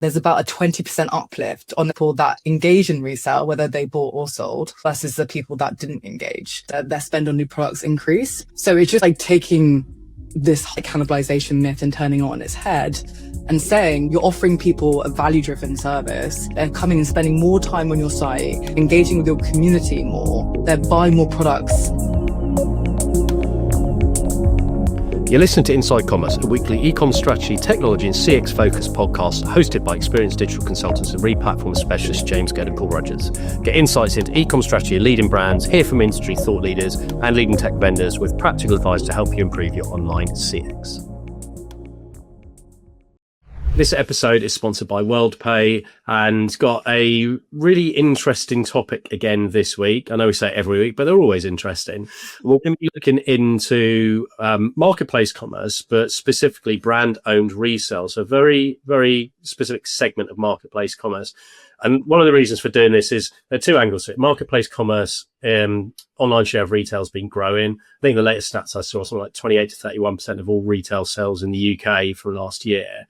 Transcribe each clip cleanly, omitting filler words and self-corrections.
there's about a 20% uplift on the people that engage in resale, whether they bought or sold, versus the people that didn't engage. Their spend on new products increase. So it's just like taking this cannibalization myth and turning it on its head and saying you're offering people a value-driven service. They're coming and spending more time on your site, engaging with your community more. They're buying more products. You're listening to Inside Commerce, a weekly e-com strategy, technology and CX focused podcast hosted by experienced digital consultants and re-platform specialists James Gedd and Paul Rogers. Get insights into e-com strategy and leading brands, hear from industry thought leaders and leading tech vendors with practical advice to help you improve your online CX. This episode is sponsored by WorldPay and got a really interesting topic again this week. I know we say it every week, but they're always interesting. We're going to be looking into marketplace commerce, but specifically brand-owned resale. So a very, very specific segment of marketplace commerce. And one of the reasons for doing this is there are two angles to it. Marketplace commerce, online share of retail has been growing. I think the latest stats I saw, something like 28 to 31% of all retail sales in the UK from last year.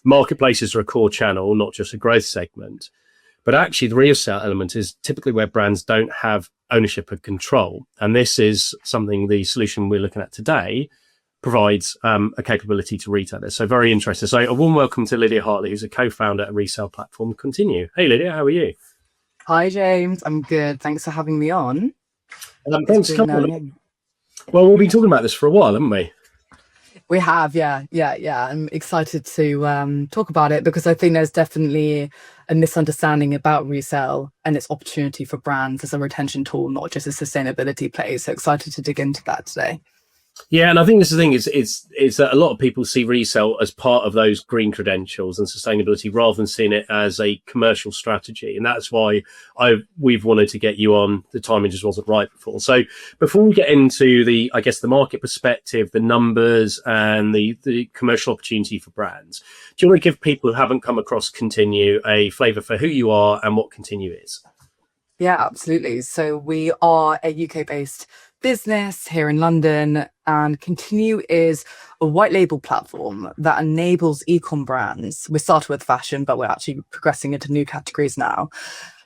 Marketplaces are a core channel, not just a growth segment. But actually, the resale element is typically where brands don't have ownership and control. And this is something the solution we're looking at today provides a capability to retailers. So very interesting. So a warm welcome to Lydia Hartley, who's a co-founder at resale platform Continue. Hey, Lydia, how are you? Hi, James. I'm good. Thanks for having me on. Thanks for coming on. Well, we've been talking about this for a while, haven't we? We have, yeah. I'm excited to talk about it because I think there's definitely a misunderstanding about resale and its opportunity for brands as a retention tool, not just a sustainability play. So excited to dig into that today. Yeah, and I think this is the thing is that a lot of people see resale as part of those green credentials and sustainability rather than seeing it as a commercial strategy. And that's why we've wanted to get you on. The timing just wasn't right before. So before we get into the market perspective, the numbers and the commercial opportunity for brands, do you want to give people who haven't come across Continue a flavour for who you are and what Continue is? Yeah, absolutely. So we are a UK-based business here in London, and Continue is a white label platform that enables e-com brands. We started with fashion, but we're actually progressing into new categories now,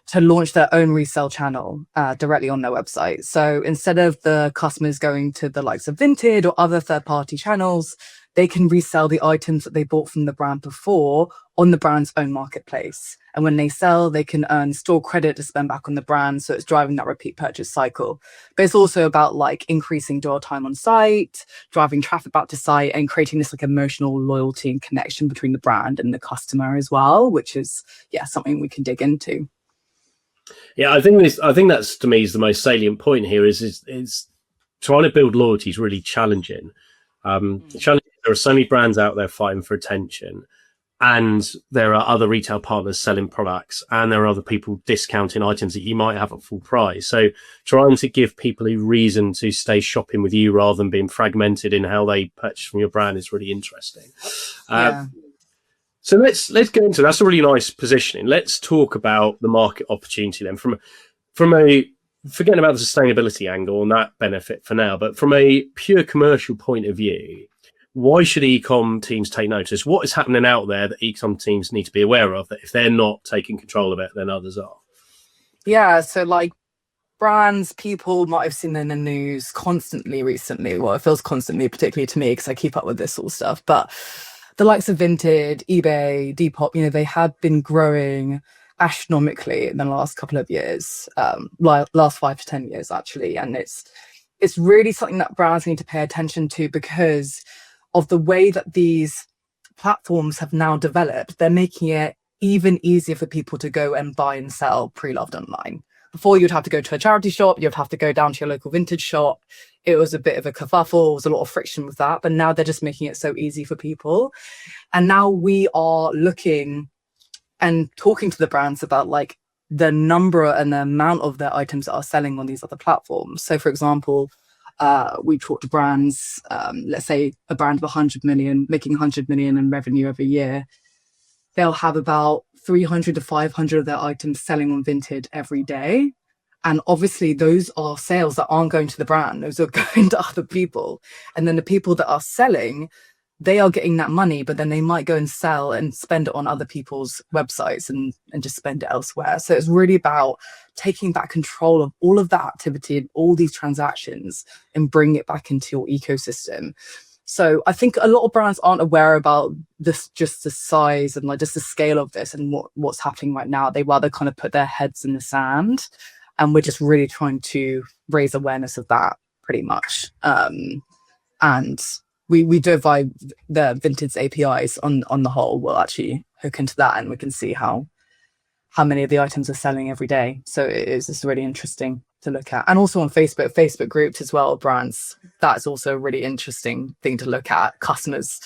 to launch their own resale channel directly on their website. So instead of the customers going to the likes of Vinted or other third-party channels, they can resell the items that they bought from the brand before on the brand's own marketplace. And when they sell, they can earn store credit to spend back on the brand. So it's driving that repeat purchase cycle. But it's also about like increasing dwell time on site, driving traffic back to site, and creating this like emotional loyalty and connection between the brand and the customer as well, which is something we can dig into. Yeah, I think that's, to me, is the most salient point here is trying to build loyalty is really challenging. There are so many brands out there fighting for attention, and there are other retail partners selling products, and there are other people discounting items that you might have at full price. So trying to give people a reason to stay shopping with you rather than being fragmented in how they purchase from your brand is really interesting. So let's go into that's a really nice positioning. Let's talk about the market opportunity then from a forgetting about the sustainability angle and that benefit for now, but from a pure commercial point of view, why should e-com teams take notice? What is happening out there that e-com teams need to be aware of that if they're not taking control of it, then others are? Yeah, so like brands, people might have seen in the news constantly recently. Well, it feels constantly, particularly to me, because I keep up with this sort of stuff. But the likes of Vinted, eBay, Depop, they have been growing astronomically in the last couple of years, last 5 to 10 years, actually. And it's really something that brands need to pay attention to because of the way that these platforms have now developed. They're making it even easier for people to go and buy and sell pre-loved online. Before, you'd have to go to a charity shop, you'd have to go down to your local vintage shop. It was a bit of a kerfuffle, there was a lot of friction with that, but now they're just making it so easy for people. And now we are looking and talking to the brands about like the number and the amount of their items that are selling on these other platforms. So for example, we talk to brands, let's say a brand of 100 million, making 100 million in revenue every year. They'll have about 300 to 500 of their items selling on Vinted every day. And obviously those are sales that aren't going to the brand. Those are going to other people. And then the people that are selling, they are getting that money, but then they might go and sell and spend it on other people's websites and just spend it elsewhere. So it's really about taking back control of all of that activity and all these transactions and bring it back into your ecosystem. So I think a lot of brands aren't aware about this, just the size and like just the scale of this and what's happening right now. They rather kind of put their heads in the sand, and we're just really trying to raise awareness of that pretty much. And we do it via the Vinted APIs on the whole. We'll actually hook into that and we can see how many of the items are selling every day. So it is just really interesting to look at. And also on Facebook groups as well, brands, that's also a really interesting thing to look at. Customers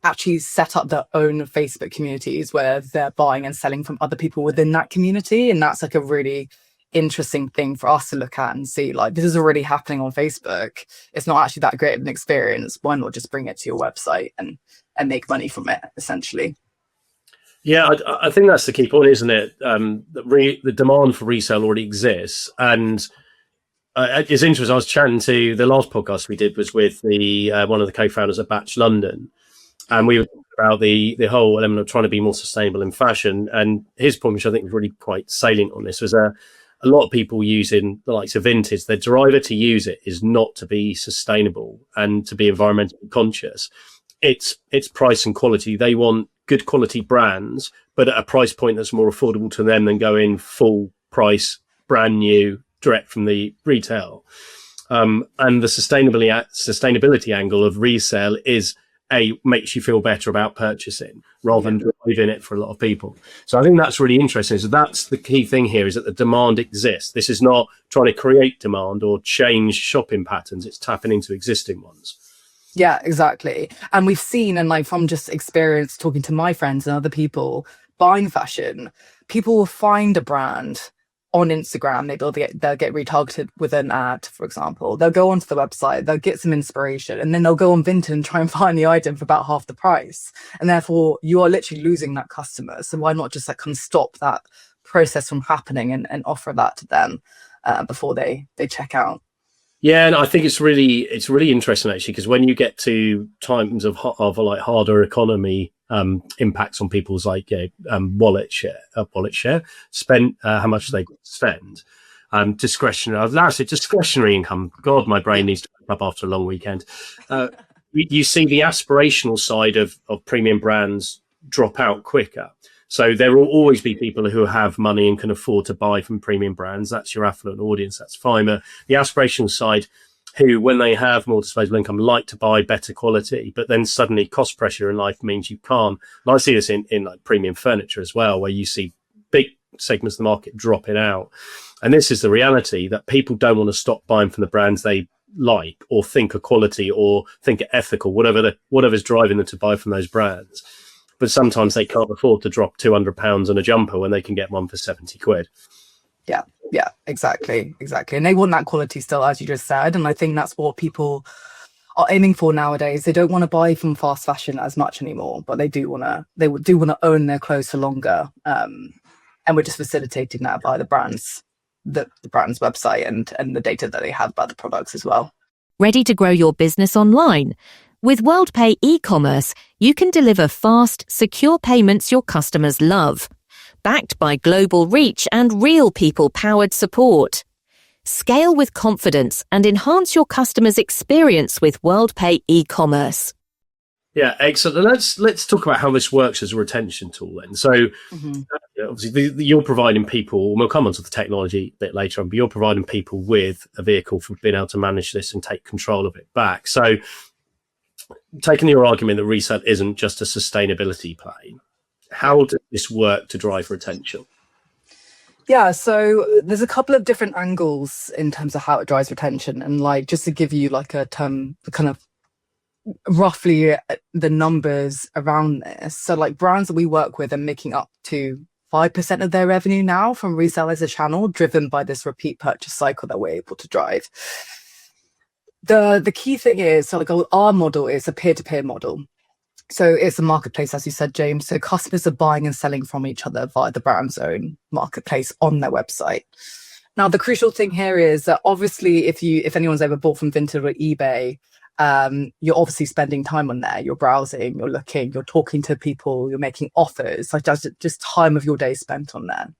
actually set up their own Facebook communities where they're buying and selling from other people within that community. And that's like a really interesting thing for us to look at and see, like, this is already happening on Facebook. It's not actually that great of an experience. Why not just bring it to your website and make money from it, essentially? Yeah, I think that's the key point, isn't it? The demand for resale already exists. And it's interesting. I was chatting to the last podcast we did was with the one of the co-founders at Batch London. And we were talking about the whole element of trying to be more sustainable in fashion. And his point, which I think was really quite salient on this, was a lot of people using the likes of Vintage, their driver to use it is not to be sustainable and to be environmentally conscious. It's price and quality. They want good quality brands, but at a price point that's more affordable to them than going full price, brand new, direct from the retail. And the sustainability angle of resale is makes you feel better about purchasing rather than driving it for a lot of people. So I think that's really interesting. So that's the key thing here, is that the demand exists. This is not trying to create demand or change shopping patterns. It's tapping into existing ones. Yeah, exactly. And we've seen, and like from just experience talking to my friends and other people buying fashion, people will find a brand on Instagram. They'll get retargeted with an ad, for example. They'll go onto the website, they'll get some inspiration, and then they'll go on Vinted and try and find the item for about half the price. And therefore, you are literally losing that customer. So why not just like kind of stop that process from happening and offer that to them before they check out? Yeah, and I think it's really interesting actually, because when you get to times of like harder economy impacts on people's like wallet share, spent how much they spend, discretionary income. God, my brain needs to wake up after a long weekend. You see the aspirational side of premium brands drop out quicker. So there will always be people who have money and can afford to buy from premium brands. That's your affluent audience. That's fine. But the aspirational side, who, when they have more disposable income, like to buy better quality, but then suddenly cost pressure in life means you can't. And I see this in like premium furniture as well, where you see big segments of the market dropping out. And this is the reality, that people don't want to stop buying from the brands they like or think are quality or think are ethical, whatever's driving them to buy from those brands. But sometimes they can't afford to drop £200 on a jumper when they can get one for 70 quid. Yeah, exactly. And they want that quality still, as you just said. And I think that's what people are aiming for nowadays. They don't want to buy from fast fashion as much anymore, but they do want to own their clothes for longer. And we're just facilitating that by the brand's website and the data that they have about the products as well. Ready to grow your business online? With WorldPay Ecommerce, you can deliver fast, secure payments your customers love, backed by global reach and real people-powered support. Scale with confidence and enhance your customers' experience with WorldPay Ecommerce. Yeah, excellent. Let's talk about how this works as a retention tool then. So obviously you're providing people, we'll come on to the technology a bit later on, but you're providing people with a vehicle for being able to manage this and take control of it back. So taking your argument that resale isn't just a sustainability play, how does this work to drive retention? Yeah, so there's a couple of different angles in terms of how it drives retention. And like, just to give you like a term, kind of roughly the numbers around this. So like brands that we work with are making up to 5% of their revenue now from resale as a channel, driven by this repeat purchase cycle that we're able to drive. The key thing is, so like our model is a peer-to-peer model. So it's a marketplace, as you said, James. So customers are buying and selling from each other via the brand's own marketplace on their website. Now, the crucial thing here is that obviously if anyone's ever bought from Vinted or eBay, you're obviously spending time on there. You're browsing, you're looking, you're talking to people, you're making offers. Like just time of your day spent on there.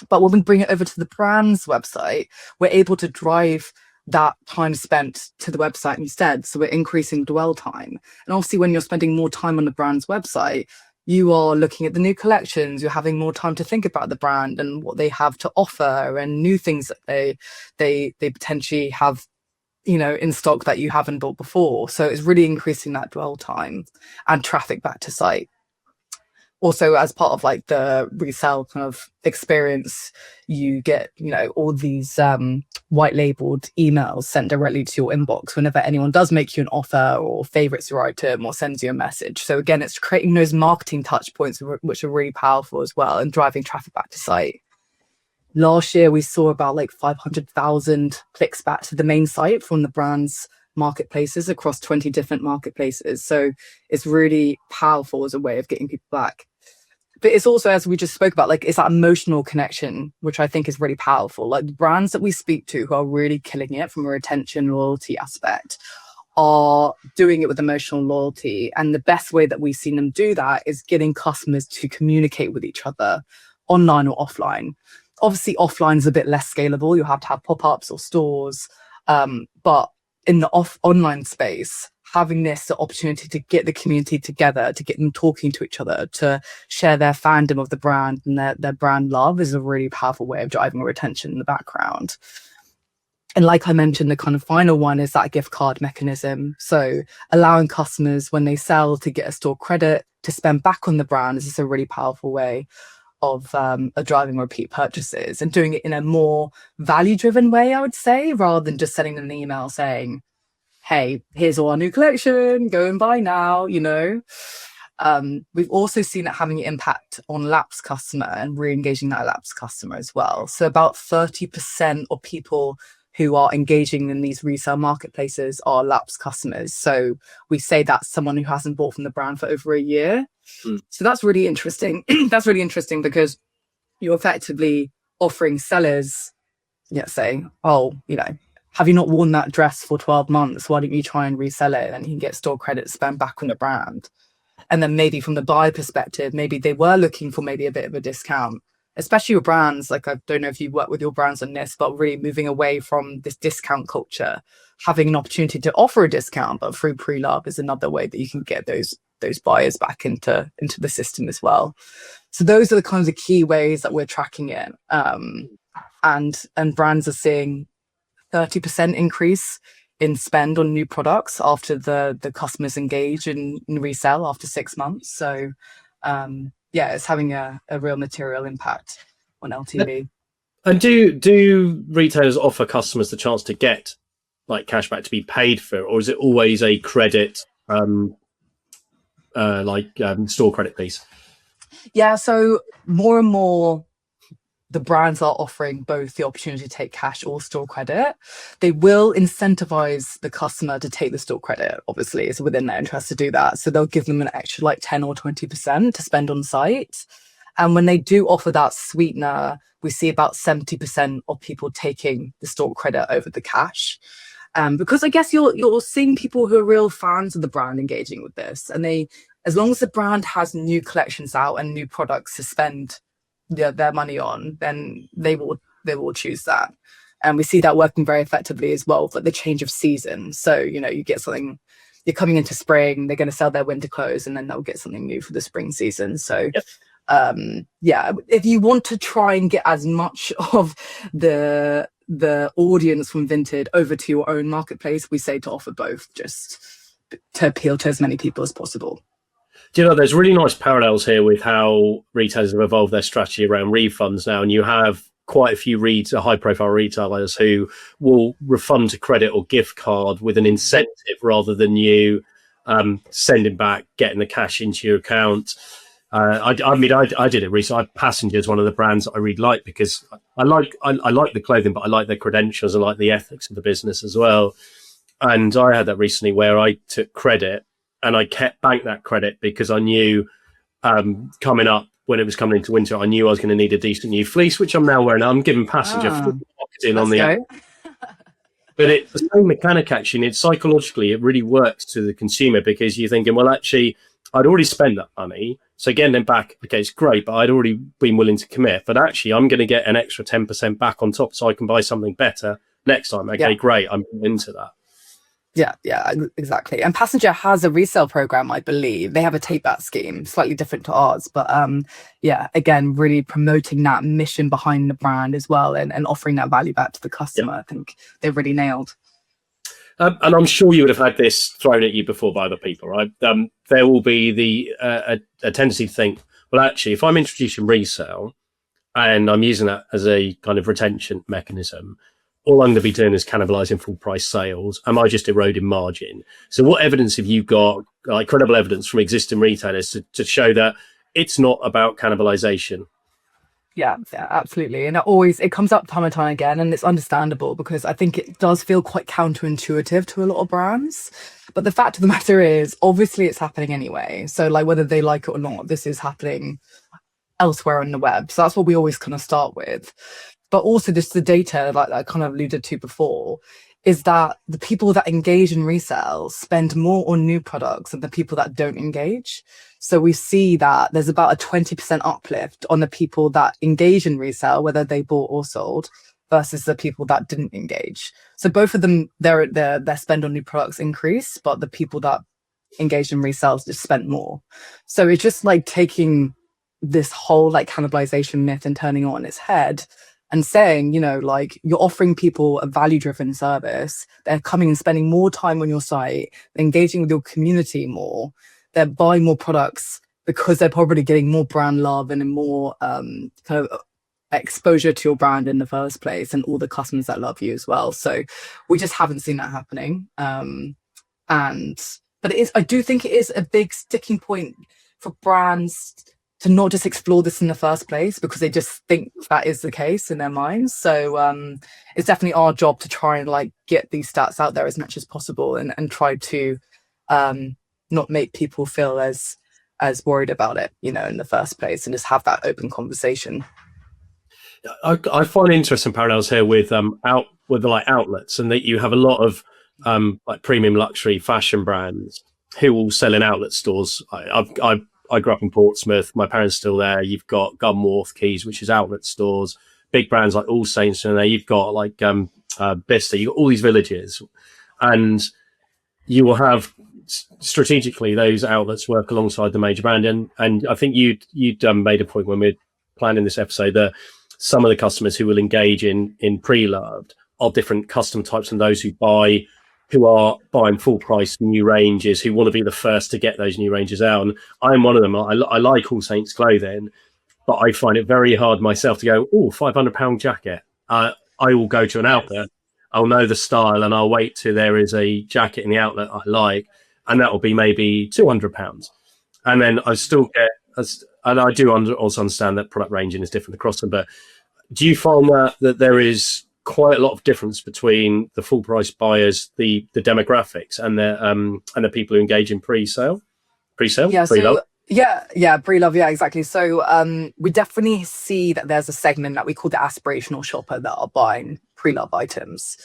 But when we bring it over to the brand's website, we're able to drive that time spent to the website instead. So we're increasing dwell time. And obviously, when you're spending more time on the brand's website, you are looking at the new collections, you're having more time to think about the brand and what they have to offer and new things that they potentially have, in stock that you haven't bought before. So it's really increasing that dwell time and traffic back to site. Also, as part of like the resale kind of experience, you get, all these white labeled emails sent directly to your inbox whenever anyone does make you an offer or favorites your item or sends you a message. So again, it's creating those marketing touch points, which are really powerful as well, and driving traffic back to site. Last year, we saw about like 500,000 clicks back to the main site from the brand's marketplaces across 20 different marketplaces. So it's really powerful as a way of getting people back. But it's also, as we just spoke about, like it's that emotional connection, which I think is really powerful. Like the brands that we speak to who are really killing it from a retention loyalty aspect are doing it with emotional loyalty. And the best way that we've seen them do that is getting customers to communicate with each other online or offline. Obviously, offline is a bit less scalable. You have to have pop-ups or stores. But in the online space, having the opportunity to get the community together, to get them talking to each other, to share their fandom of the brand and their brand love is a really powerful way of driving retention in the background. And like I mentioned, the kind of final one is that gift card mechanism. So allowing customers when they sell to get a store credit to spend back on the brand is just a really powerful way of driving repeat purchases and doing it in a more value-driven way, I would say, rather than just sending them an email saying, hey, here's all our new collection, go and buy now, We've also seen it having an impact on lapsed customer and re-engaging that lapsed customer as well. So about 30% of people who are engaging in these resale marketplaces are lapsed customers. So we say that's someone who hasn't bought from the brand for over a year. So that's really interesting. That's really interesting because you're effectively offering sellers, saying, oh, have you not worn that dress for 12 months? Why don't you try and resell it? And you can get store credit spent back on the brand. And then maybe from the buyer perspective, maybe they were looking for maybe a bit of a discount, especially your brands. Like, I don't know if you work with your brands on this, but really moving away from this discount culture, having an opportunity to offer a discount, but through pre-love is another way that you can get those buyers back into the system as well. So those are the kinds of key ways that we're tracking it. And brands are seeing 30% increase in spend on new products after the customers engage in resale after 6 months. So it's having a real material impact on LTV. And do retailers offer customers the chance to get like cashback to be paid for, or is it always a credit store credit piece? Yeah, so more and more the brands are offering both the opportunity to take cash or store credit. They will incentivize the customer to take the store credit. Obviously, it's within their interest to do that. So they'll give them an extra like 10 or 20% to spend on site. And when they do offer that sweetener, we see about 70% of people taking the store credit over the cash. Because I guess you're seeing people who are real fans of the brand engaging with this. And as long as the brand has new collections out and new products to spend their money on, then they will choose that. And we see that working very effectively as well for the change of season. So you get something, you're coming into spring, they're going to sell their winter clothes and then they'll get something new for the spring season. So if you want to try and get as much of the audience from Vinted over to your own marketplace, we say to offer both, just to appeal to as many people as possible. Do you know, there's really nice parallels here with how retailers have evolved their strategy around refunds now, and you have quite a few high-profile retailers who will refund to credit or gift card with an incentive rather than you sending back, getting the cash into your account. I did it recently. Passenger is one of the brands that I really like because I like the clothing, but I like their credentials. I like the ethics of the business as well. And I had that recently where I took credit and I kept back that credit because I knew coming up when it was coming into winter, I knew I was going to need a decent new fleece, which I'm now wearing. I'm giving Passenger full marketing on the app. But it's the same mechanic, actually. It's psychologically, it really works to the consumer, because you're thinking, well, actually, I'd already spent that money. So getting them back, okay, it's great, but I'd already been willing to commit. But actually, I'm going to get an extra 10% back on top, so I can buy something better next time. Okay, great. I'm into that. Yeah, exactly. And Passenger has a resale program, I believe. They have a take back scheme, slightly different to ours. But yeah, again, really promoting that mission behind the brand as well, and offering that value back to the customer. I think they've really nailed. And I'm sure you would have had this thrown at you before by other people, right? There will be a tendency to think, well, actually, if I'm introducing resale and I'm using that as a kind of retention mechanism, all I'm going to be doing is cannibalizing full price sales. Am I just eroding margin? So what evidence have you got, like credible evidence from existing retailers to show that it's not about cannibalization? Yeah, absolutely. And it comes up time and time again, and it's understandable because I think it does feel quite counterintuitive to a lot of brands. But the fact of the matter is, obviously it's happening anyway. So like whether they like it or not, this is happening elsewhere on the web. So that's what we always kind of start with. But also just the data, like I kind of alluded to before, is that the people that engage in resale spend more on new products than the people that don't engage. So we see that there's about a 20% uplift on the people that engage in resale, whether they bought or sold, versus the people that didn't engage. So both of them, their spend on new products increase, but the people that engaged in resales just spent more. So it's just like taking this whole like cannibalization myth and turning it on its head and saying, you know, like you're offering people a value-driven service. They're coming and spending more time on your site, engaging with your community more. They're buying more products because they're probably getting more brand love and more kind of exposure to your brand in the first place, and all the customers that love you as well. So we just haven't seen that happening. But I do think it is a big sticking point for brands to not just explore this in the first place, because they just think that is the case in their minds. So it's definitely our job to try and like get these stats out there as much as possible, and try to not make people feel as worried about it, you know, in the first place, and just have that open conversation. I find interesting parallels here with like outlets, and that you have a lot of like premium luxury fashion brands who will sell in outlet stores. I grew up in Portsmouth. My parents are still there. You've got Gunworth Keys, which is outlet stores. Big brands like All Saints, and there you've got like Bicester. You've got all these villages, and you will have strategically those outlets work alongside the major brand. And I think you'd made a point when we're planning this episode that some of the customers who will engage in pre-loved are different custom types than those who are buying full price new ranges, who want to be the first to get those new ranges out. And I'm one of them. I like All Saints clothing, but I find it very hard myself to go, oh, £500 jacket. I will go to an outlet. I'll know the style, and I'll wait till there is a jacket in the outlet I like, and that will be maybe £200. And then I still get, and I do also understand that product ranging is different across them, but do you find that there is quite a lot of difference between the full price buyers, the demographics, and the people who engage in pre-sale? Yeah, pre-love? Pre-love, yeah, exactly. So we definitely see that there's a segment that we call the aspirational shopper that are buying pre-love items.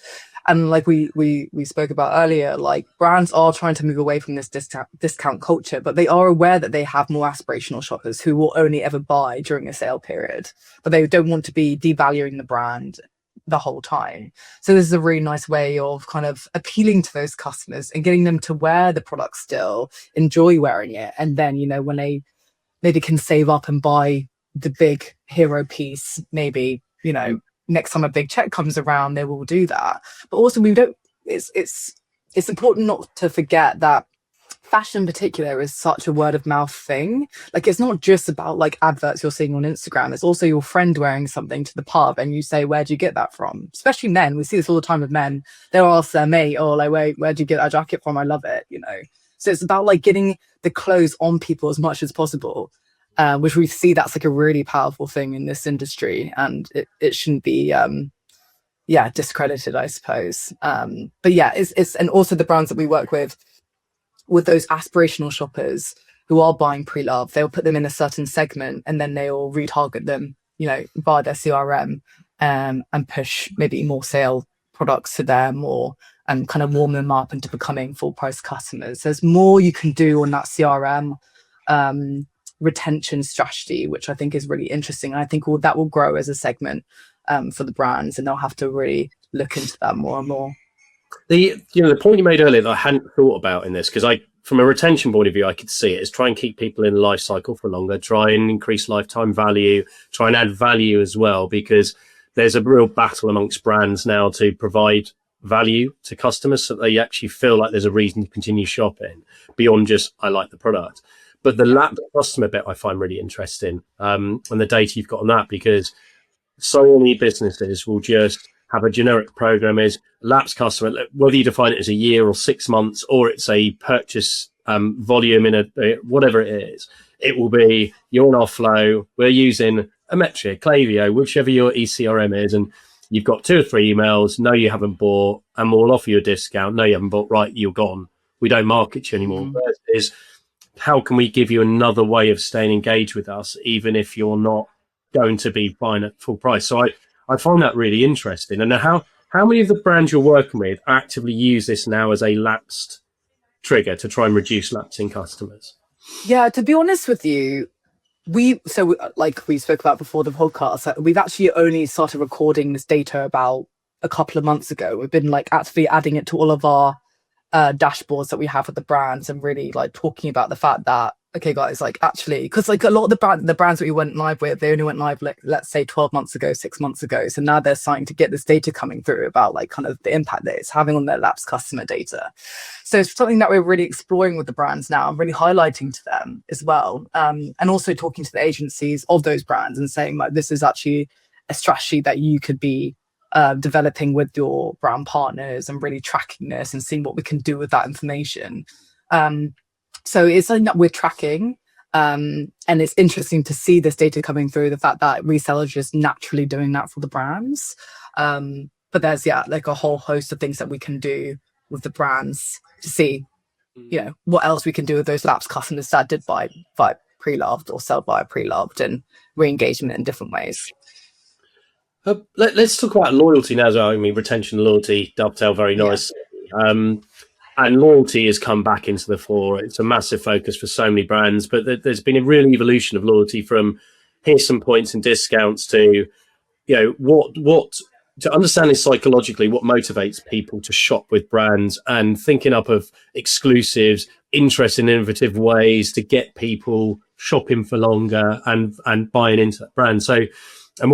And like we spoke about earlier, like brands are trying to move away from this discount culture, but they are aware that they have more aspirational shoppers who will only ever buy during a sale period, but they don't want to be devaluing the brand the whole time. So this is a really nice way of kind of appealing to those customers and getting them to wear the product still, enjoy wearing it, and then, you know, when they maybe can save up and buy the big hero piece, maybe, you know, next time a big check comes around, they will do that. But also it's important not to forget that fashion in particular is such a word of mouth thing. Like, it's not just about like adverts you're seeing on Instagram. It's also your friend wearing something to the pub and you say, where'd you get that from? Especially men. We see this all the time with men. They'll ask their mate, oh, like, where'd you get that jacket from? I love it, you know? So it's about like getting the clothes on people as much as possible, which we see that's like a really powerful thing in this industry, and it shouldn't be discredited, I suppose. But yeah, it's and also the brands that we work with those aspirational shoppers who are buying pre-love, they'll put them in a certain segment and then they'll retarget them, you know, via their CRM, and push maybe more sale products to them or and kind of warm them up into becoming full price customers. There's more you can do on that CRM retention strategy, which I think is really interesting. And I think that will grow as a segment for the brands, and they'll have to really look into that more and more. The point you made earlier that I hadn't thought about in this, because from a retention point of view, I could see it is try and keep people in the life cycle for longer, try and increase lifetime value, try and add value as well, because there's a real battle amongst brands now to provide value to customers so they actually feel like there's a reason to continue shopping beyond just I like the product. But the lapsed customer bit I find really interesting, and the data you've got on that, because so many businesses will just have a generic program is lapsed customer, whether you define it as a year or 6 months, or it's a purchase volume in whatever it is. It will be, you're on our flow, we're using a metric, Klaviyo, whichever your ECRM is, and you've got 2 or 3 emails, no, you haven't bought, and we'll offer you a discount. No, you haven't bought, right, you're gone. We don't market you anymore. Is how can we give you another way of staying engaged with us, even if you're not going to be buying at full price? So I find that really interesting. And how many of the brands you're working with actively use this now as a lapsed trigger to try and reduce lapsing customers? Yeah, to be honest with you, like we spoke about before the podcast, we've actually only started recording this data about a couple of months ago. We've been like actively adding it to all of our dashboards that we have with the brands, and really like talking about the fact that, okay guys, like actually, because like a lot of the brands that we went live with, they only went live like, let's say 12 months ago, 6 months ago. So now they're starting to get this data coming through about like kind of the impact that it's having on their lapsed customer data. So it's something that we're really exploring with the brands now and really highlighting to them as well, and also talking to the agencies of those brands and saying like, this is actually a strategy that you could be developing with your brand partners, and really tracking this and seeing what we can do with that information. So it's something that we're tracking, and it's interesting to see this data coming through, the fact that resellers just naturally doing that for the brands. But there's like a whole host of things that we can do with the brands to see, what else we can do with those lapsed customers that did buy pre-loved or sell via pre-loved, and re-engagement in different ways. Let's talk about loyalty now as well. I mean, retention and loyalty dovetail very nice. Yeah. And loyalty has come back into the fore. It's a massive focus for so many brands, but there's been a real evolution of loyalty from here's some points and discounts to, what to understand this psychologically, what motivates people to shop with brands, and thinking up of exclusives, interest in innovative ways to get people shopping for longer and buying into that brand. So, and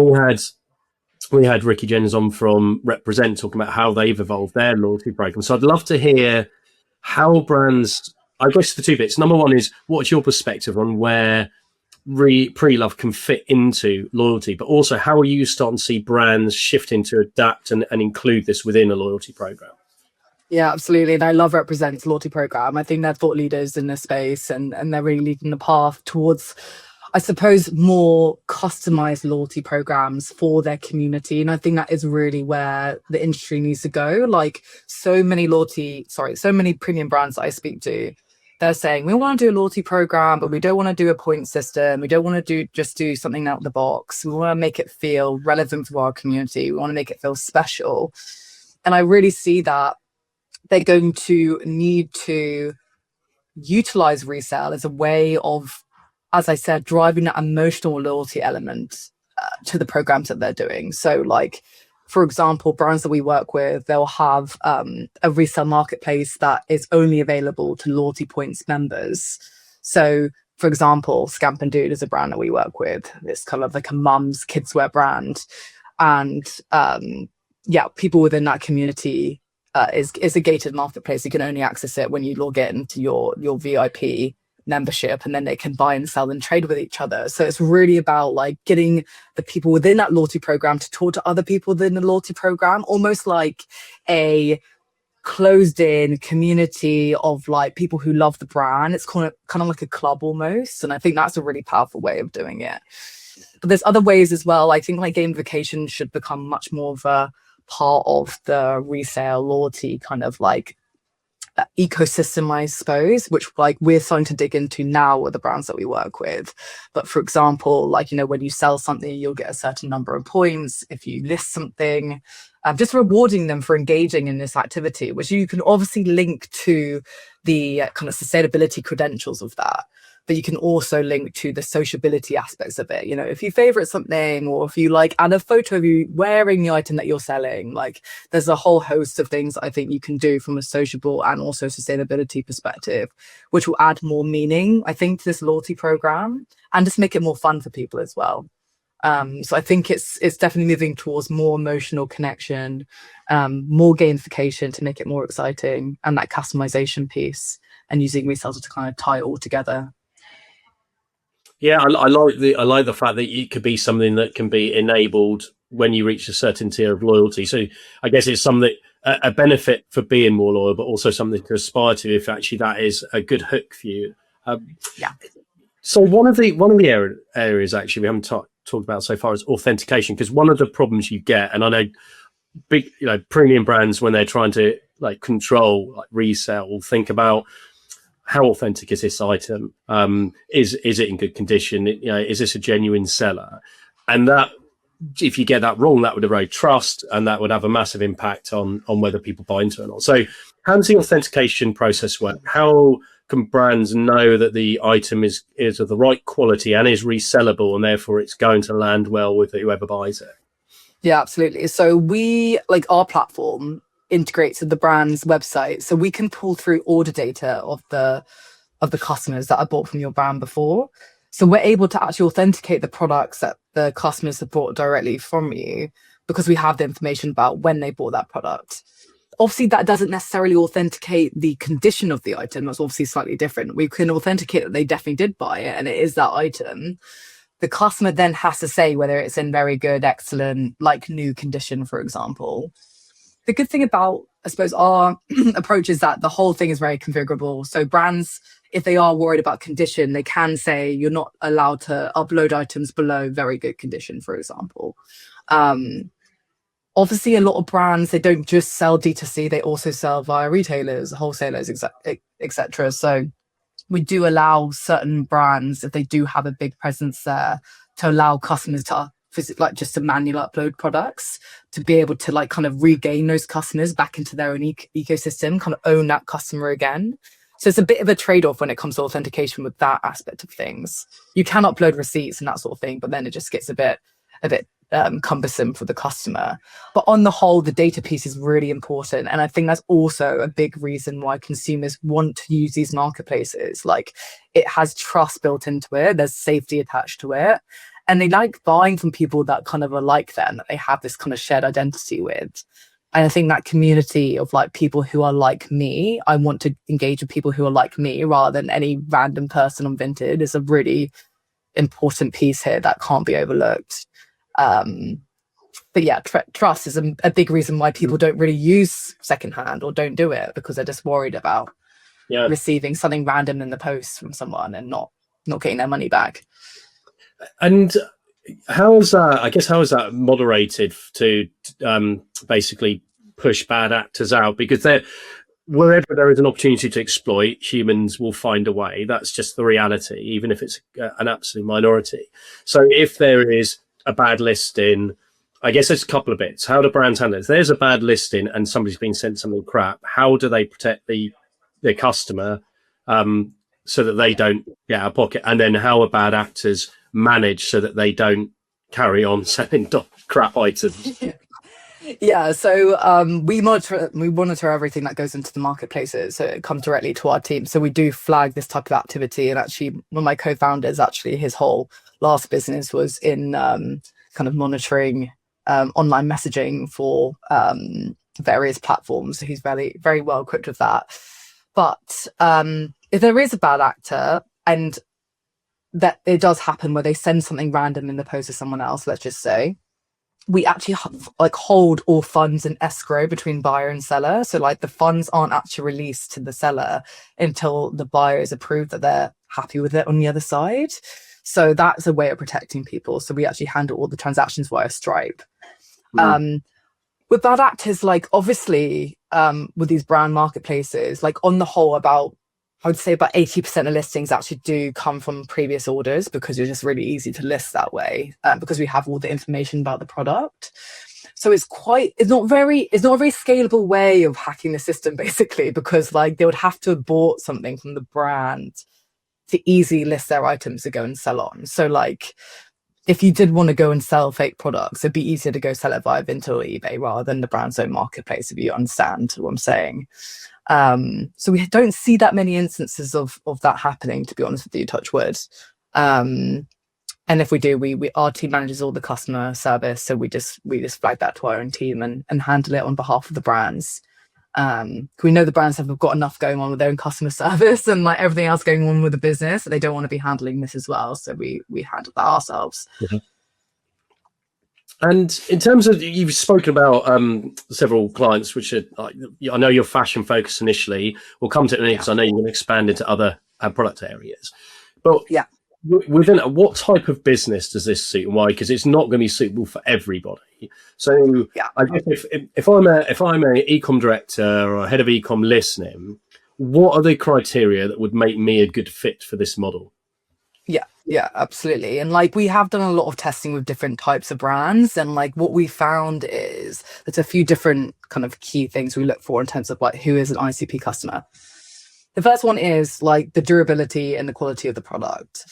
we had Ricky Jennings on from Represent talking about how they've evolved their loyalty program. So I'd love to hear how brands, I guess the 2 bits. Number one is, what's your perspective on where pre-love can fit into loyalty, but also how are you starting to see brands shifting to adapt and include this within a loyalty program? Yeah, absolutely. And I love Represent's loyalty program. I think they're thought leaders in this space, and they're really leading the path towards, I suppose, more customized loyalty programs for their community. And I think that is really where the industry needs to go. Like so many premium brands that I speak to, they're saying, we want to do a loyalty program, but we don't want to do a point system. We don't want to do something out of the box. We want to make it feel relevant for our community. We want to make it feel special. And I really see that they're going to need to utilize resale as a way of, as I said, driving that emotional loyalty element to the programs that they're doing. So like, for example, brands that we work with, they'll have a resale marketplace that is only available to loyalty points members. So for example, Scamp and Dude is a brand that we work with. It's kind of like a mum's kidswear brand. And people within that community is a gated marketplace. You can only access it when you log in to your VIP membership, and then they can buy and sell and trade with each other. So it's really about like getting the people within that loyalty program to talk to other people within the loyalty program, almost like a closed in community of like people who love the brand. It's kind of like a club almost, and I think that's a really powerful way of doing it. But there's other ways as well. I think like gamification should become much more of a part of the resale loyalty kind of like ecosystem, I suppose, which like we're starting to dig into now with the brands that we work with. But for example, like, you know, when you sell something, you'll get a certain number of points. If you list something, just rewarding them for engaging in this activity, which you can obviously link to the kind of sustainability credentials of that. But you can also link to the sociability aspects of it. You know, if you favorite something, or if you like add a photo of you wearing the item that you're selling, like there's a whole host of things I think you can do from a sociable and also sustainability perspective, which will add more meaning, I think, to this loyalty program and just make it more fun for people as well. So I think it's definitely moving towards more emotional connection, more gamification to make it more exciting, and that customization piece, and using Resale to kind of tie it all together. Yeah, I like the fact that it could be something that can be enabled when you reach a certain tier of loyalty. So I guess it's something a benefit for being more loyal, but also something to aspire to if actually that is a good hook for you. Yeah. So one of the areas actually we haven't talked about so far is authentication, because one of the problems you get, and I know big, you know, premium brands, when they're trying to like control like resale, will think about how authentic is this item? Is it in good condition? You know, is this a genuine seller? And that, if you get that wrong, that would erode trust, and that would have a massive impact on whether people buy into it or not. So how does the authentication process work? How can brands know that the item is of the right quality and is resellable, and therefore it's going to land well with whoever buys it? Yeah, absolutely. So we, like, our platform integrates with the brand's website, so we can pull through order data of the customers that have bought from your brand before. So we're able to actually authenticate the products that the customers have bought directly from you, because we have the information about when they bought that product. Obviously, that doesn't necessarily authenticate the condition of the item. That's obviously slightly different. We can authenticate that they definitely did buy it and it is that item. The customer then has to say whether it's in very good, excellent, like new condition, for example. The good thing about, I suppose, our approach is that the whole thing is very configurable. So brands, if they are worried about condition, they can say you're not allowed to upload items below very good condition, for example. Obviously, a lot of brands, they don't just sell D2C, they also sell via retailers, wholesalers, etc. So we do allow certain brands, if they do have a big presence there, to allow customers to visit, like, just to manually upload products, to be able to like kind of regain those customers back into their own ecosystem, kind of own that customer again. So it's a bit of a trade-off when it comes to authentication with that aspect of things. You can upload receipts and that sort of thing, but then it just gets a bit cumbersome for the customer. But on the whole, the data piece is really important, and I think that's also a big reason why consumers want to use these marketplaces. Like, it has trust built into it, there's safety attached to it, and they like buying from people that kind of are like them, that they have this kind of shared identity with. And I think that community of like people who are like me, I want to engage with people who are like me rather than any random person on Vinted, is a really important piece here that can't be overlooked. But yeah, trust is a big reason why people don't really use secondhand or don't do it, because they're just worried about receiving something random in the post from someone and not getting their money back. And how is that moderated to basically push bad actors out? Because wherever there is an opportunity to exploit, humans will find a way. That's just the reality, even if it's an absolute minority. So if there is a bad listing, I guess there's a couple of bits. How do brands handle it? If there's a bad listing and somebody's been sent something crap, how do they protect their customer so that they don't get out of pocket? And then how are bad actors managed so that they don't carry on selling crap items? Yeah, so we monitor everything that goes into the marketplaces, so it comes directly to our team. So we do flag this type of activity, and actually one of my co-founders, actually his whole last business was in kind of monitoring online messaging for various platforms. He's very, very well equipped with that. But if there is a bad actor, and that it does happen where they send something random in the post to someone else, let's just say, we actually hold all funds in escrow between buyer and seller. So like the funds aren't actually released to the seller until the buyer is approved that they're happy with it on the other side. So that's a way of protecting people. So we actually handle all the transactions via Stripe. With bad actors, like, obviously with these brand marketplaces, like on the whole, I would say about 80% of listings actually do come from previous orders, because it's just really easy to list that way, because we have all the information about the product. So it's not a very scalable way of hacking the system, basically, because like they would have to have bought something from the brand to easily list their items to go and sell on. So like, if you did want to go and sell fake products, it'd be easier to go sell it via Vinted or eBay rather than the brand's own marketplace, if you understand what I'm saying. So we don't see that many instances of that happening, to be honest with you, touch wood. And if we do, our team manages all the customer service, so we just flag that to our own team and handle it on behalf of the brands. We know the brands have got enough going on with their own customer service and like everything else going on with the business. They don't want to be handling this as well, so we handle that ourselves. Mm-hmm. And in terms of, you've spoken about several clients, which are, I know you're fashion focused initially. We'll come to it because I know you're going to expand into other product areas. But within what type of business does this suit and why? Because it's not going to be suitable for everybody. So I guess if I'm an e-com director or a head of e-com listening, what are the criteria that would make me a good fit for this model? Yeah, absolutely. And like, we have done a lot of testing with different types of brands, and like what we found is there's a few different kind of key things we look for in terms of like who is an ICP customer. The first one is like the durability and the quality of the product.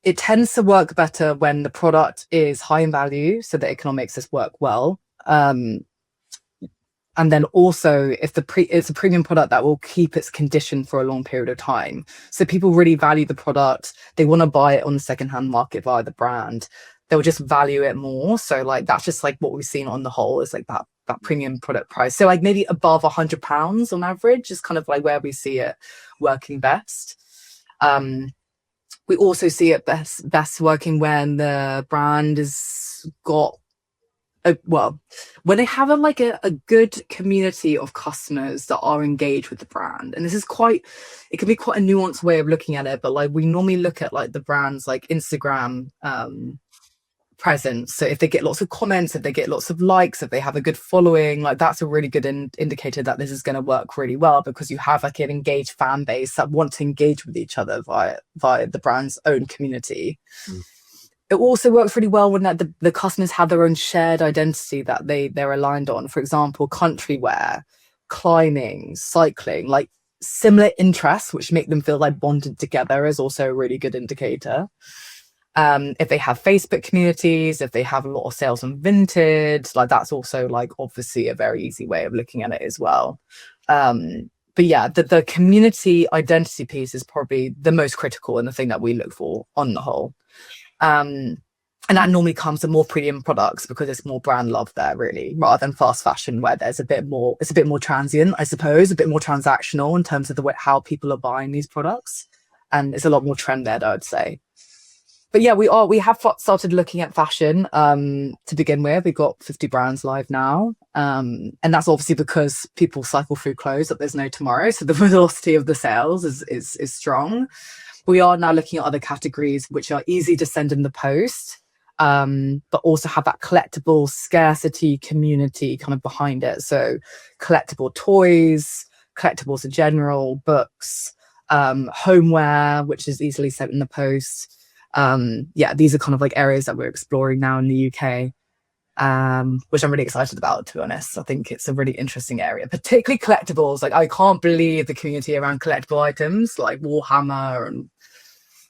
It tends to work better when the product is high in value, so the economics just work well. And then also, if it's a premium product that will keep its condition for a long period of time. So people really value the product. They want to buy it on the secondhand market via the brand. They'll just value it more. So like, that's just like what we've seen on the whole is like that premium product price. So like maybe above £100 on average is kind of like where we see it working best. We also see it best working when the brand has got when they have a good community of customers that are engaged with the brand. And this is it can be quite a nuanced way of looking at it, but like we normally look at like the brand's like Instagram presence. So if they get lots of comments, if they get lots of likes, if they have a good following, like that's a really good indicator that this is going to work really well, because you have like an engaged fan base that want to engage with each other via the brand's own community. It also works really well when the customers have their own shared identity that they're aligned on. For example, country wear, climbing, cycling, like similar interests, which make them feel like bonded together, is also a really good indicator. If they have Facebook communities, if they have a lot of sales on Vinted, like that's also like obviously a very easy way of looking at it as well. But yeah, the community identity piece is probably the most critical and the thing that we look for on the whole. And that normally comes to more premium products because it's more brand love there, really, rather than fast fashion, where it's a bit more transient, I suppose, a bit more transactional in terms of how people are buying these products. And it's a lot more trend led, I would say. But yeah, we have started looking at fashion to begin with. We've got 50 brands live now. And that's obviously because people cycle through clothes that there's no tomorrow. So the velocity of the sales is strong. We are now looking at other categories which are easy to send in the post, but also have that collectible scarcity community kind of behind it. So collectible toys, collectibles in general, books, homeware, which is easily sent in the post. These are kind of like areas that we're exploring now in the UK, which I'm really excited about, to be honest. I think it's a really interesting area, particularly collectibles. Like, I can't believe the community around collectible items like Warhammer and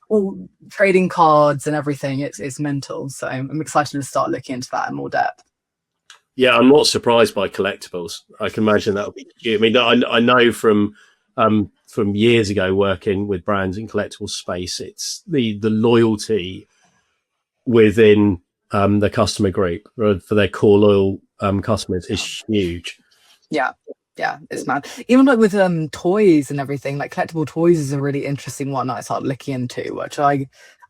all trading cards and everything. It's mental. So I'm excited to start looking into that in more depth. Yeah, I'm not surprised by collectibles. I can imagine that would be cute. I mean, I know from years ago working with brands in collectible space, it's the loyalty within the customer group for their core loyal customers is huge. Yeah, it's mad. Even like with toys and everything, like collectible toys is a really interesting one that I started looking into, which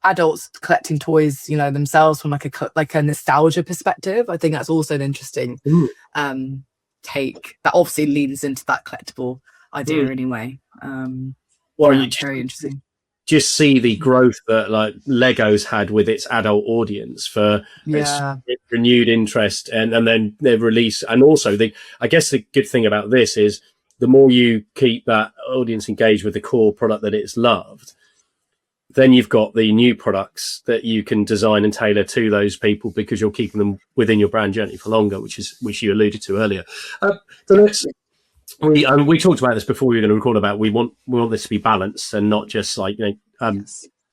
adults collecting toys, themselves from like a nostalgia perspective. I think that's also an interesting take that obviously leans into that collectible idea anyway. Very interesting. just see the growth that like Lego's had with its adult audience for its renewed interest, and then their release. And also I guess the good thing about this is the more you keep that audience engaged with the core product that it's loved, then you've got the new products that you can design and tailor to those people, because you're keeping them within your brand journey for longer, which you alluded to earlier. We talked about this before we were going to record about we want this to be balanced and not just like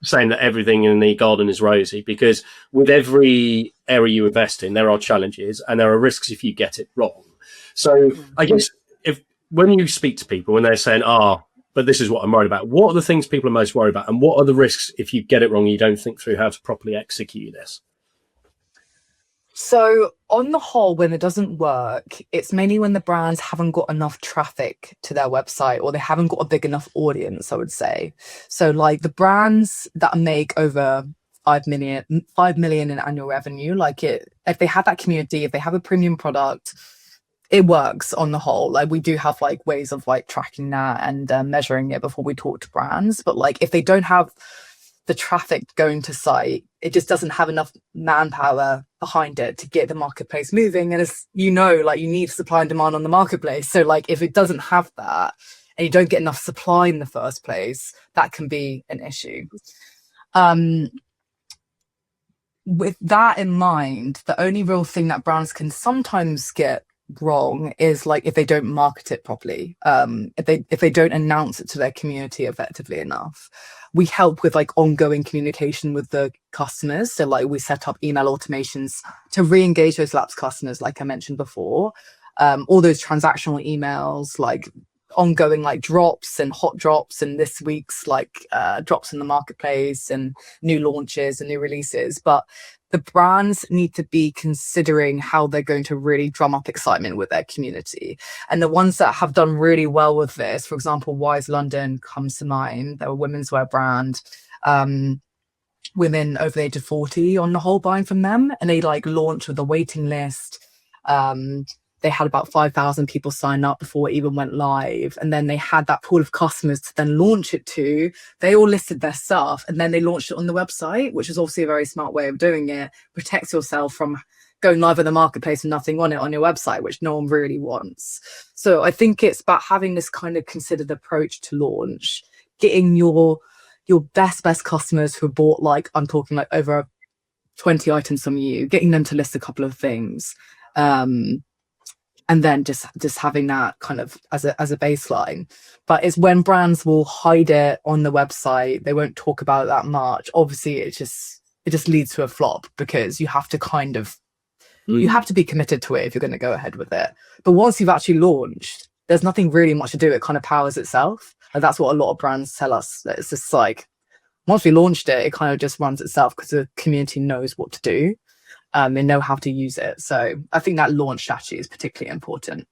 saying that everything in the garden is rosy, because with every area you invest in, there are challenges and there are risks if you get it wrong. So I guess when you speak to people, when they're saying, but this is what I'm worried about, what are the things people are most worried about, and what are the risks if you get it wrong and you don't think through how to properly execute this? So on the whole, when it doesn't work, it's mainly when the brands haven't got enough traffic to their website, or they haven't got a big enough audience, I would say. So like the brands that make over 5 million in annual revenue, if they have that community, if they have a premium product, it works on the whole. Like we do have like ways of like tracking that and measuring it before we talk to brands. But like if they don't have the traffic going to site, it just doesn't have enough manpower behind it to get the marketplace moving. And as you know, like you need supply and demand on the marketplace. So like if it doesn't have that and you don't get enough supply in the first place, that can be an issue. With that in mind, the only real thing that brands can sometimes get wrong is like if they don't market it properly, if they don't announce it to their community effectively enough. We help with like ongoing communication with the customers, so like we set up email automations to re-engage those lapsed customers, like I mentioned before. All those transactional emails, like ongoing like drops and hot drops, and this week's like drops in the marketplace and new launches and new releases. But the brands need to be considering how they're going to really drum up excitement with their community. And the ones that have done really well with this, for example, Wise London comes to mind. They're a women's wear brand. Women over the age of 40 on the whole buying from them. And they like launched with a waiting list. They had about 5,000 people sign up before it even went live. And then they had that pool of customers to then launch it to. They all listed their stuff and then they launched it on the website, which is obviously a very smart way of doing it. Protects yourself from going live in the marketplace and nothing on it on your website, which no one really wants. So I think it's about having this kind of considered approach to launch, getting your best customers who bought, like, I'm talking like over 20 items from you, getting them to list a couple of things. And then just having that kind of as a baseline. But it's when brands will hide it on the website, they won't talk about it that much. Obviously, it just leads to a flop, because you have to you have to be committed to it if you're going to go ahead with it. But once you've actually launched, there's nothing really much to do. It kind of powers itself. And that's what a lot of brands tell us. That it's just like, once we launched it, it kind of just runs itself because the community knows what to do. They know how to use it. So I think that launch strategy is particularly important.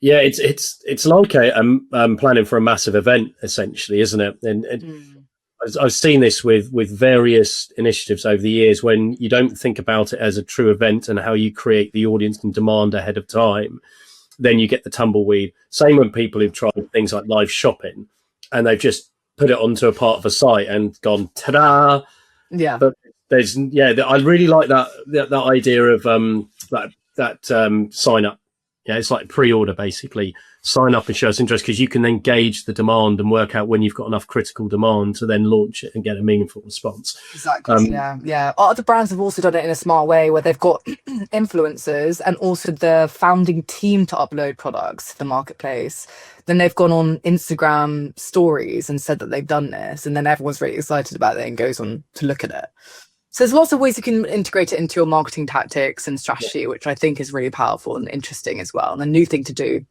Yeah, it's like planning for a massive event, essentially, isn't it? And I've seen this with various initiatives over the years, when you don't think about it as a true event and how you create the audience and demand ahead of time, then you get the tumbleweed. Same with people who've tried things like live shopping and they've just put it onto a part of a site and gone, ta-da! Yeah. But I really like that idea of that sign up. Yeah, it's like pre-order, basically. Sign up and show us interest, because you can then gauge the demand and work out when you've got enough critical demand to then launch it and get a meaningful response. Exactly. Yeah. Other brands have also done it in a smart way, where they've got influencers and also the founding team to upload products to the marketplace. Then they've gone on Instagram stories and said that they've done this, and then everyone's really excited about it and goes on to look at it. So there's lots of ways you can integrate it into your marketing tactics and strategy, which I think is really powerful and interesting as well, and a new thing to do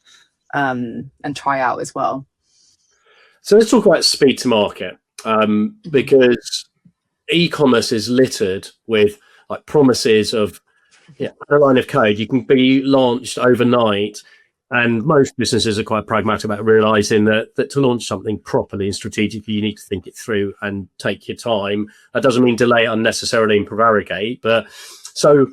and try out as well. So let's talk about speed to market, because e-commerce is littered with like promises of a line of code. You can be launched overnight. And most businesses are quite pragmatic about realizing that to launch something properly and strategically, you need to think it through and take your time. That doesn't mean delay unnecessarily and prevaricate. But so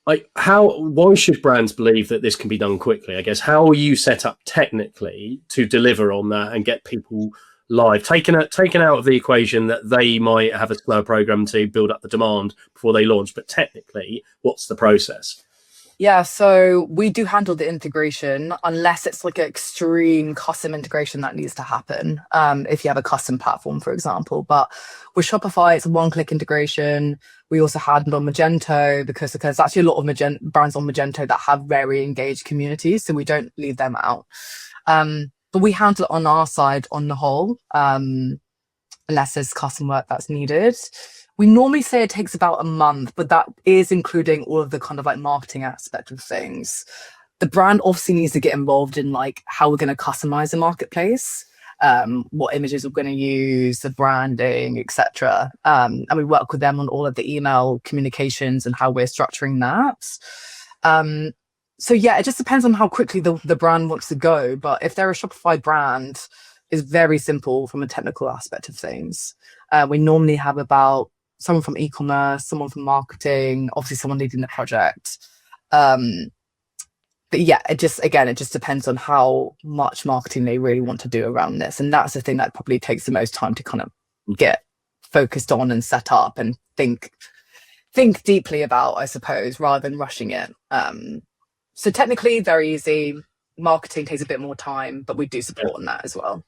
why should brands believe that this can be done quickly? I guess, how are you set up technically to deliver on that and get people live, taken out of the equation that they might have a slower program to build up the demand before they launch. But technically, what's the process? Yeah, so we do handle the integration unless it's like an extreme custom integration that needs to happen. If you have a custom platform, for example. But with Shopify, it's a one-click integration. We also handle Magento because there's actually a lot of brands on Magento that have very engaged communities, so we don't leave them out. But we handle it on our side on the whole, unless there's custom work that's needed. We normally say it takes about a month, but that is including all of the kind of like marketing aspect of things. The brand obviously needs to get involved in like how we're going to customize the marketplace, what images we're going to use, the branding, etc. And we work with them on all of the email communications and how we're structuring that. So yeah, it just depends on how quickly the brand wants to go. But if they're a Shopify brand, it's very simple from a technical aspect of things. We normally have about someone from e-commerce, someone from marketing, obviously someone leading the project. But yeah, it just depends on how much marketing they really want to do around this. And that's the thing that probably takes the most time to kind of get focused on and set up and think deeply about, I suppose, rather than rushing it. So technically very easy. Marketing takes a bit more time, but we do support on that as well.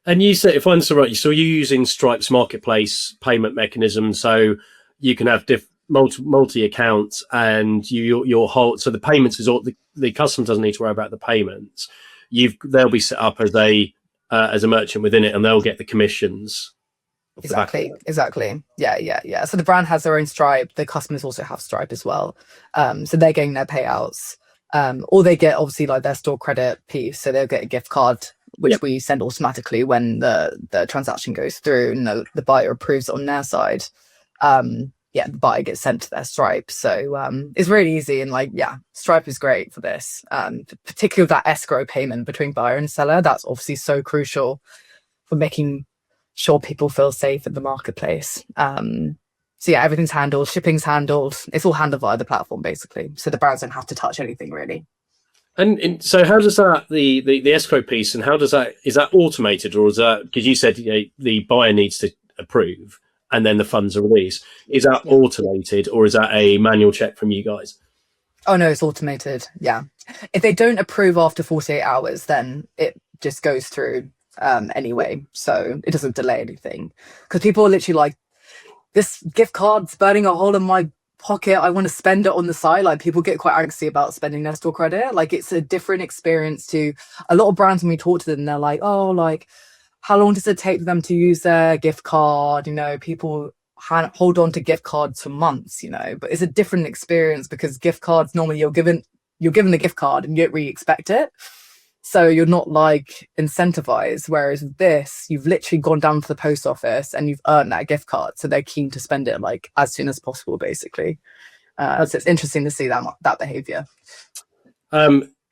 And you said, if I understand right, so you're using Stripe's marketplace payment mechanism, so you can have multi accounts, and your whole, so the payments is all the customer doesn't need to worry about the payments. They'll be set up as a merchant within it, and they'll get the commissions. Exactly. Yeah. So the brand has their own Stripe. The customers also have Stripe as well. So they're getting their payouts, or they get obviously like their store credit piece. So they'll get a gift card, which we send automatically when the transaction goes through and the buyer approves it on their side. The buyer gets sent to their Stripe. So it's really easy. And like, yeah, Stripe is great for this, particularly with that escrow payment between buyer and seller. That's obviously so crucial for making sure people feel safe in the marketplace. So yeah, everything's handled, shipping's handled. It's all handled via the platform, basically. So the brands don't have to touch anything really. And so how does that, the escrow piece, and how does that, is that automated, or is that, because you said the buyer needs to approve and then the funds are released, is that automated, or is that a manual check from you guys? Oh no, it's automated. Yeah. If they don't approve after 48 hours, then it just goes through anyway. So it doesn't delay anything, because people are literally like, this gift card's burning a hole in my pocket, I want to spend it on the side. Like, people get quite anxious about spending their store credit. Like, it's a different experience to a lot of brands. When we talk to them, they're like, oh, like, how long does it take for them to use their gift card? You know, people hold on to gift cards for months, you know, but it's a different experience because gift cards, normally you're given the gift card and you don't really expect it. So you're not like incentivized. Whereas this, you've literally gone down to the post office and you've earned that gift card. So they're keen to spend it like as soon as possible, basically. So it's interesting to see that behavior.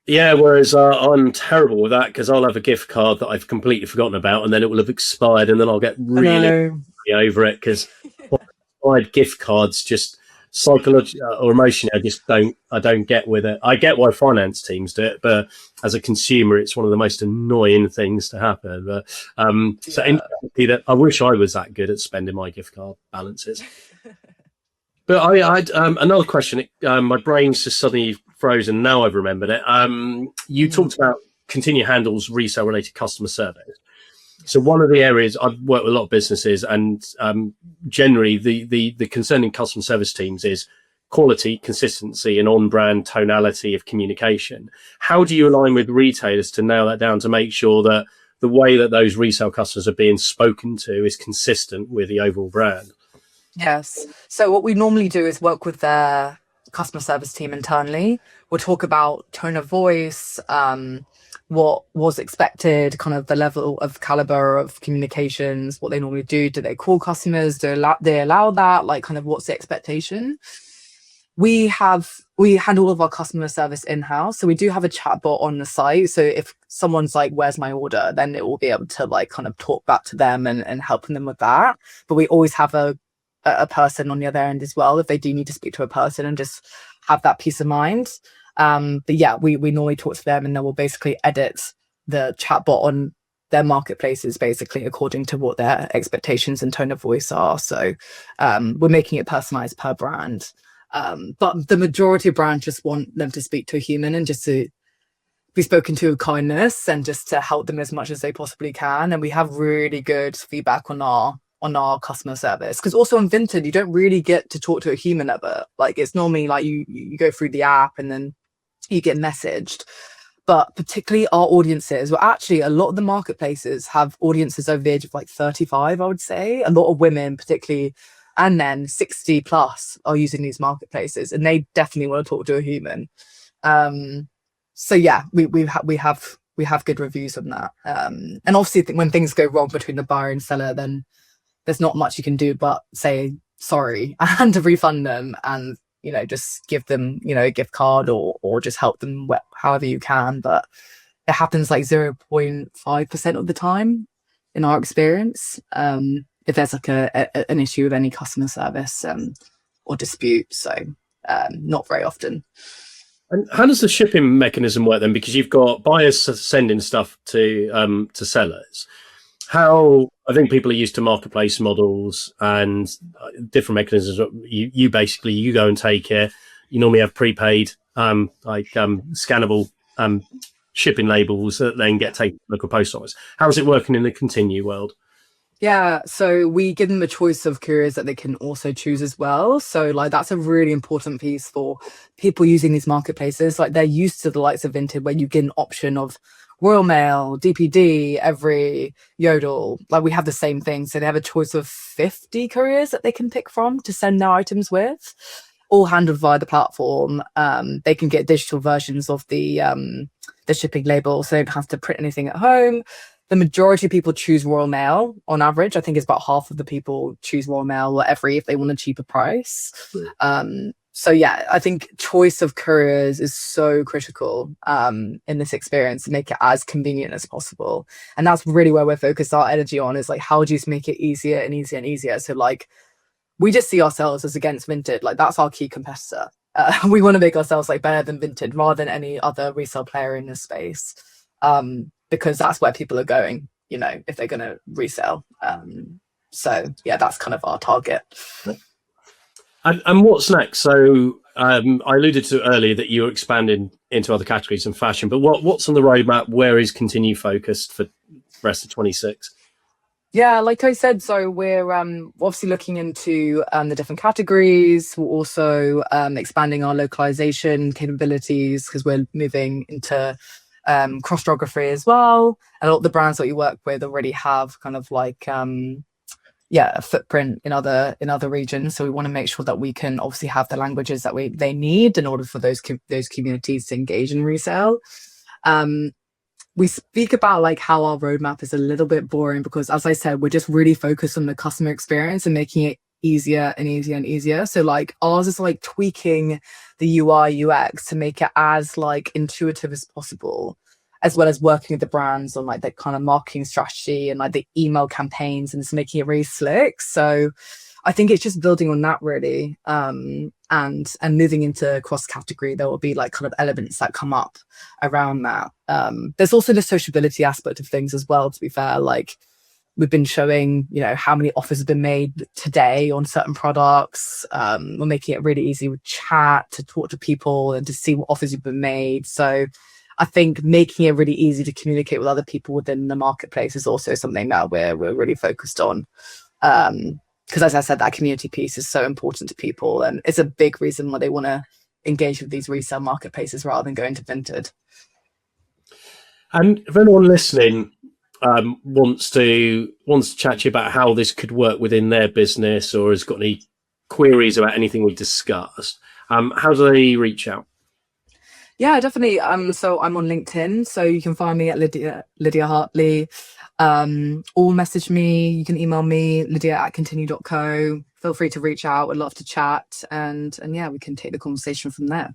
Yeah, whereas I'm terrible with that, because I'll have a gift card that I've completely forgotten about, and then it will have expired, and then I'll get really over it, because expired gift cards just psychologically or emotionally, I don't get with it. I get why finance teams do it, but as a consumer, it's one of the most annoying things to happen. But so interestingly, that I wish I was that good at spending my gift card balances. But I had another question. My brain's just suddenly frozen. Now I've remembered it. You talked about Continue handles resale related customer service. So one of the areas I've worked with a lot of businesses, and generally the concerning customer service teams is quality, consistency, and on-brand tonality of communication. How do you align with retailers to nail that down, to make sure that the way that those resale customers are being spoken to is consistent with the overall brand? Yes. So what we normally do is work with their customer service team internally. We'll talk about tone of voice, what was expected, kind of the level of caliber of communications, what they normally do. Do they call customers? Do they allow that? Like, kind of what's the expectation? We handle all of our customer service in-house. So we do have a chatbot on the site. So if someone's like, where's my order? Then it will be able to like kind of talk back to them and helping them with that. But we always have a person on the other end as well, if they do need to speak to a person and just have that peace of mind. But yeah, we normally talk to them, and then we'll basically edit the chatbot on their marketplaces basically according to what their expectations and tone of voice are. So we're making it personalized per brand. But the majority of brands just want them to speak to a human and just to be spoken to with kindness and just to help them as much as they possibly can. And we have really good feedback on our customer service, because also on Vinted you don't really get to talk to a human ever. Like it's normally like you go through the app and then you get messaged. But particularly our audiences, well, actually a lot of the marketplaces have audiences over the age of like 35, I would say. A lot of women particularly, and then 60 plus are using these marketplaces, and they definitely want to talk to a human. So yeah, we have good reviews on that. And obviously when things go wrong between the buyer and seller, then there's not much you can do but say sorry and to refund them, and just give them a gift card or just help them however you can. But it happens like 0.5% of the time in our experience, if there's like an issue with any customer service or dispute. So not very often. And how does the shipping mechanism work then? Because you've got buyers sending stuff to sellers. How I think people are used to marketplace models and different mechanisms. You basically you go and take it. You normally have prepaid scannable shipping labels that then get taken to local post office. How is it working in the Continue world? Yeah, so we give them a choice of couriers that they can also choose as well. So like that's a really important piece for people using these marketplaces. Like they're used to the likes of Vinted, where you get an option of Royal Mail, DPD, Every, Yodel. Like we have the same thing. So they have a choice of 50 couriers that they can pick from to send their items with, all handled via the platform. They can get digital versions of the shipping label, so they don't have to print anything at home. The majority of people choose Royal Mail on average. I think it's about half of the people choose Royal Mail or Every if they want a cheaper price. So yeah, I think choice of couriers is so critical in this experience to make it as convenient as possible. And that's really where we're focused our energy on, is like, how do you make it easier and easier and easier? So like, we just see ourselves as against Vinted. Like that's our key competitor. We want to make ourselves like better than Vinted rather than any other resale player in this space. Because that's where people are going, if they're going to resell. So yeah, that's kind of our target. And what's next? So I alluded to earlier that you're expanding into other categories in fashion, but what's on the roadmap? Where is Continue focused for the rest of 26? Yeah, like I said, so we're obviously looking into the different categories. We're also expanding our localization capabilities because we're moving into cross geography as well. And a lot of the brands that we work with already have kind of like a footprint in other regions. So we want to make sure that we can obviously have the languages that they need in order for those communities to engage in resale. We speak about like how our roadmap is a little bit boring because, as I said, we're just really focused on the customer experience and making it easier and easier and easier. So like ours is like tweaking the UI UX to make it as like intuitive as possible, as well as working with the brands on like the kind of marketing strategy and like the email campaigns and just making it really slick. So I think it's just building on that really, and moving into cross category. There will be like kind of elements that come up around that. There's also the sociability aspect of things as well, to be fair. Like we've been showing, how many offers have been made today on certain products. We're making it really easy with chat to talk to people and to see what offers have been made. So I think making it really easy to communicate with other people within the marketplace is also something that we're really focused on. Because as I said, that community piece is so important to people, and it's a big reason why they want to engage with these resale marketplaces rather than going to Vinted. And if anyone listening wants to chat to you about how this could work within their business, or has got any queries about anything we discussed, how do they reach out? Yeah, definitely. So I'm on LinkedIn, so you can find me at Lydia Hartley. Or message me. You can email me, lydia@continue.co. Feel free to reach out. I'd love to chat, and yeah, we can take the conversation from there.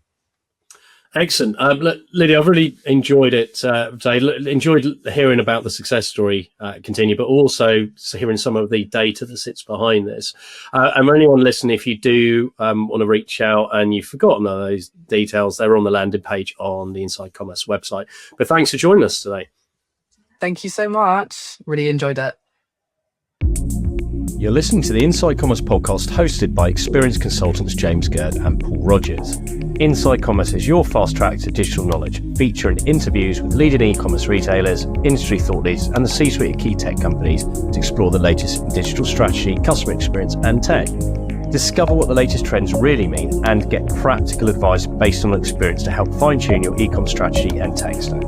Excellent. Lydia, I've really enjoyed it today. Enjoyed hearing about the success story Continue, but also hearing some of the data that sits behind this. And for anyone listening, if you do want to reach out and you've forgotten those details, they're on the landing page on the Inside Commerce website. But thanks for joining us today. Thank you so much. Really enjoyed it. You're listening to the Inside Commerce podcast hosted by experienced consultants James Gerd and Paul Rogers. Inside Commerce is your fast track to digital knowledge, featuring interviews with leading e-commerce retailers, industry thought leaders, and the C-suite of key tech companies to explore the latest in digital strategy, customer experience, and tech. Discover what the latest trends really mean and get practical advice based on experience to help fine-tune your e-com strategy and tech stack.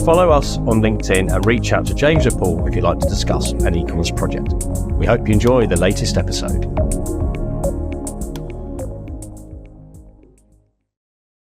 Follow us on LinkedIn and reach out to James or Paul if you'd like to discuss an e-commerce project. We hope you enjoy the latest episode.